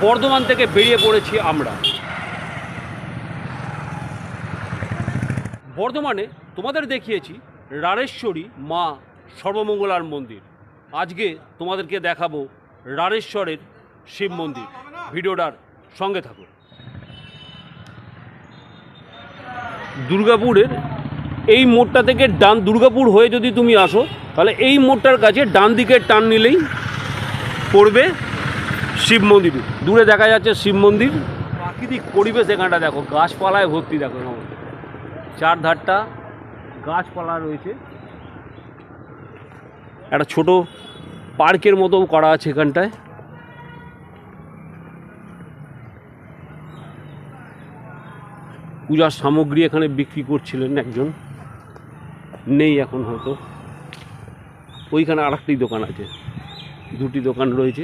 বর্ধমান থেকে বেরিয়ে পড়েছি আমরা। বর্ধমানে তোমাদের দেখিয়েছি রাড়েশ্বরী মা সর্বমঙ্গলার মন্দির। আজকে তোমাদেরকে দেখাবো রাড়েশ্বরের শিব মন্দির। ভিডিওটার সঙ্গে থাকো। দুর্গাপুরের এই মোড়টা থেকে ডান, দুর্গাপুর হয়ে যদি তুমি আসো তাহলে এই মোড়টার কাছে ডান দিকে টান নিলেই পড়বে শিব মন্দির। দূরে দেখা যাচ্ছে শিব মন্দির। প্রাকৃতিক পরিবেশ এখানটা দেখো, গাছপালায় ভর্তি। দেখো চারধারটা গাছপালা রয়েছে। একটা ছোট পার্কের মতো করা আছে এখানটায়। পূজার সামগ্রী এখানে বিক্রি করছিলেন একজন, নেই এখন হয়তো। ওইখানে আরেকটি দোকান আছে, দুটি দোকান রয়েছে।